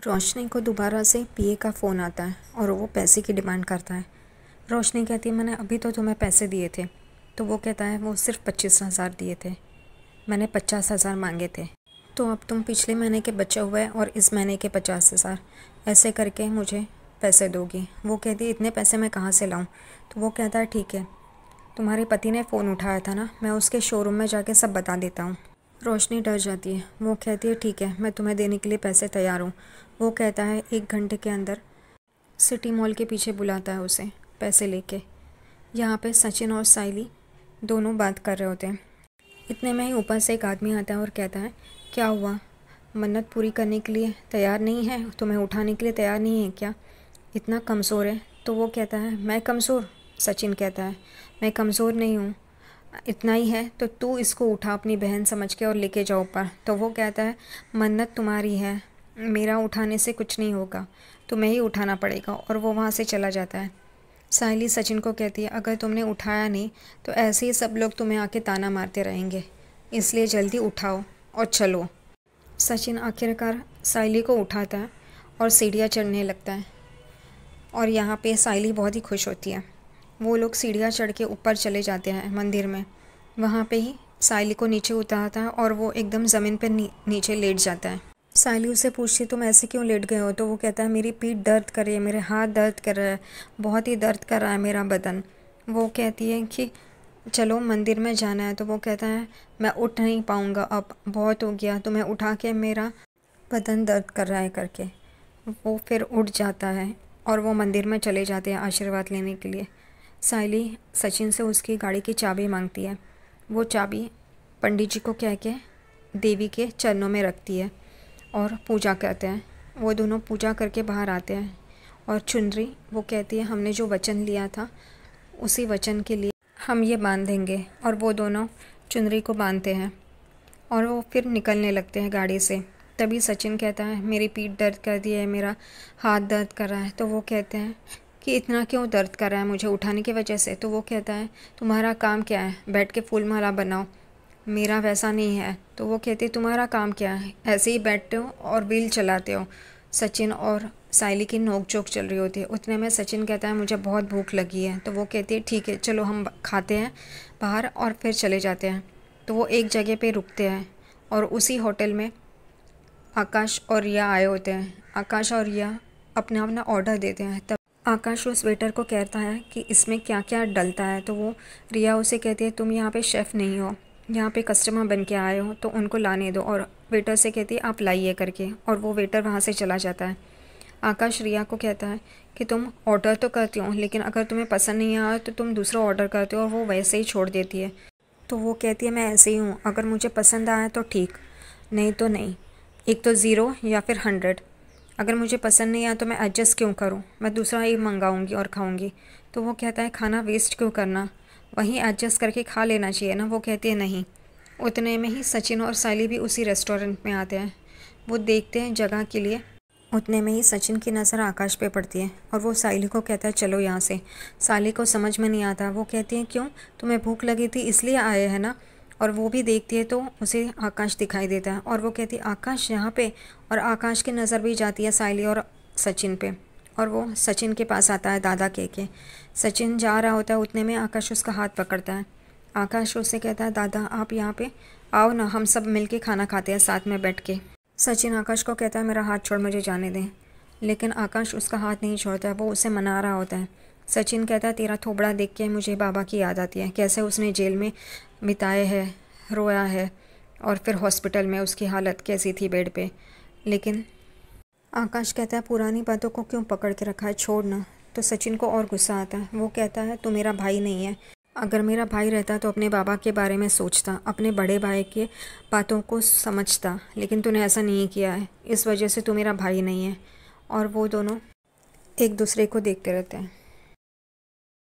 रोशनी को दोबारा से पीए का फ़ोन आता है और वो पैसे की डिमांड करता है। रोशनी कहती है मैंने अभी तो तुम्हें पैसे दिए थे। तो वो कहता है वो सिर्फ 25,000 दिए थे, मैंने 50,000 मांगे थे। तो अब तुम पिछले महीने के बचे हुए और इस महीने के 50,000 ऐसे करके मुझे पैसे दोगी। वो कहती है इतने पैसे मैं कहाँ से लाऊं। तो वो कहता है ठीक है, तुम्हारे पति ने फ़ोन उठाया था ना, मैं उसके शोरूम में जाके सब बता देता हूँ। रोशनी डर जाती है। वो कहती है ठीक है, मैं तुम्हें देने के लिए पैसे तैयार हूँ। वो कहता है 1 घंटे के अंदर सिटी मॉल के पीछे बुलाता है उसे पैसे लेके। यहाँ पे सचिन और साइली दोनों बात कर रहे होते हैं। इतने में ही ऊपर से एक आदमी आता है और कहता है क्या हुआ, मन्नत पूरी करने के लिए तैयार नहीं है, तुम्हें उठाने के लिए तैयार नहीं है क्या, इतना कमज़ोर है। तो वो कहता है मैं कमज़ोर? सचिन कहता है मैं कमज़ोर नहीं हूँ, इतना ही है तो तू इसको उठा अपनी बहन समझ के और लेके जाओ ऊपर। तो वो कहता है मन्नत तुम्हारी है, मेरा उठाने से कुछ नहीं होगा, तुम्हें ही उठाना पड़ेगा। और वो वहाँ से चला जाता है। साइली सचिन को कहती है अगर तुमने उठाया नहीं तो ऐसे ही सब लोग तुम्हें आके ताना मारते रहेंगे, इसलिए जल्दी उठाओ और चलो। सचिन आखिरकार साइली को उठाता है और सीढ़ियाँ चढ़ने लगता है। और यहाँ पे साइली बहुत ही खुश होती है। वो लोग सीढ़ियाँ चढ़ के ऊपर चले जाते हैं मंदिर में। वहाँ पे ही साइली को नीचे उतारता है और वो एकदम ज़मीन पे नीचे लेट जाता है। साइली उससे पूछती तुम ऐसे क्यों लेट गए हो। तो वो कहता है मेरी पीठ दर्द कर रही है, मेरे हाथ दर्द कर रहा है, बहुत ही दर्द कर रहा है मेरा बदन। वो कहती है कि चलो मंदिर में जाना है। तो वो कहता है मैं उठ नहीं पाऊँगा, अब बहुत हो गया, तुम्हें उठा के मेरा बदन दर्द कर रहा है करके। वो फिर उठ जाता है और वो मंदिर में चले जाते हैं आशीर्वाद लेने के लिए। साइली सचिन से उसकी गाड़ी की चाबी मांगती है। वो चाबी पंडित जी को कह के देवी के चरणों में रखती है और पूजा करते हैं। वो दोनों पूजा करके बाहर आते हैं और चुनरी वो कहती है हमने जो वचन लिया था उसी वचन के लिए हम ये बांध देंगे। और वो दोनों चुनरी को बांधते हैं और वो फिर निकलने लगते हैं गाड़ी से। तभी सचिन कहता है मेरी पीठ दर्द कर दी है, मेरा हाथ दर्द कर रहा है। तो वो कहते हैं कि इतना क्यों दर्द कर रहा है मुझे उठाने की वजह से। तो वो कहता है तुम्हारा काम क्या है, बैठ के फूल माला बनाओ, मेरा वैसा नहीं है। तो वो कहती है तुम्हारा काम क्या है, ऐसे ही बैठते हो और व्हील चलाते हो। सचिन और साइली की नोक-झोंक चल रही होती है। उतने में सचिन कहता है मुझे बहुत भूख लगी है। तो वो कहती है ठीक है चलो हम खाते हैं बाहर, और फिर चले जाते हैं। तो वो एक जगह पे रुकते हैं और उसी होटल में आकाश और रिया आए होते हैं। आकाश और रिया अपना अपना ऑर्डर देते हैं। तब आकाश उस वेटर को कहता है कि इसमें क्या क्या डलता है। तो वो रिया उसे कहती है तुम यहाँ पे शेफ़ नहीं हो, यहाँ पे कस्टमर बन के आए हो, तो उनको लाने दो। और वेटर से कहती है आप लाइए करके, और वो वेटर वहाँ से चला जाता है। आकाश रिया को कहता है कि तुम ऑर्डर तो करती हो, लेकिन अगर तुम्हें पसंद नहीं आया तो तुम दूसरा ऑर्डर करते हो, और वो वैसे ही छोड़ देती है। तो वो कहती है मैं ऐसे ही हूँ, अगर मुझे पसंद आया तो ठीक, नहीं तो नहीं, एक तो 0 या फिर 100। अगर मुझे पसंद नहीं आया तो मैं एडजस्ट क्यों करूँ, मैं दूसरा ही मंगाऊँगी और खाऊँगी। तो वो कहता है खाना वेस्ट क्यों करना, वहीं एडजस्ट करके खा लेना चाहिए ना। वो कहती है नहीं। उतने में ही सचिन और साइली भी उसी रेस्टोरेंट में आते हैं। वो देखते हैं जगह के लिए। उतने में ही सचिन की नज़र आकाश पे पड़ती है और वो साइली को कहता है चलो यहाँ से। साइली को समझ में नहीं आता। वो कहती है क्यों, तुम्हें भूख लगी थी इसलिए आए हैं ना। और वो भी देखती है तो उसे आकाश दिखाई देता है और वो कहती है आकाश यहाँ पे। और आकाश की नज़र भी जाती है साइली और सचिन पे, और वो सचिन के पास आता है दादा के। सचिन जा रहा होता है, उतने में आकाश उसका हाथ पकड़ता है। आकाश उससे कहता है दादा आप यहाँ पे आओ ना, हम सब मिलके खाना खाते हैं साथ में बैठ के। सचिन आकाश को कहता है मेरा हाथ छोड़, मुझे जाने दें। लेकिन आकाश उसका हाथ नहीं छोड़ता है, वो उसे मना रहा होता है। सचिन कहता है तेरा थोबड़ा देख के मुझे बाबा की याद आती है, कैसे उसने जेल में बिताए है, रोया है, और फिर हॉस्पिटल में उसकी हालत कैसी थी बेड पे। लेकिन आकाश कहता है पुरानी बातों को क्यों पकड़ के रखा है, छोड़ ना। तो सचिन को और गुस्सा आता है। वो कहता है तू मेरा भाई नहीं है, अगर मेरा भाई रहता तो अपने बाबा के बारे में सोचता, अपने बड़े भाई के बातों को समझता, लेकिन तूने ऐसा नहीं किया है, इस वजह से तू मेरा भाई नहीं है। और वो दोनों एक दूसरे को देखते रहते हैं।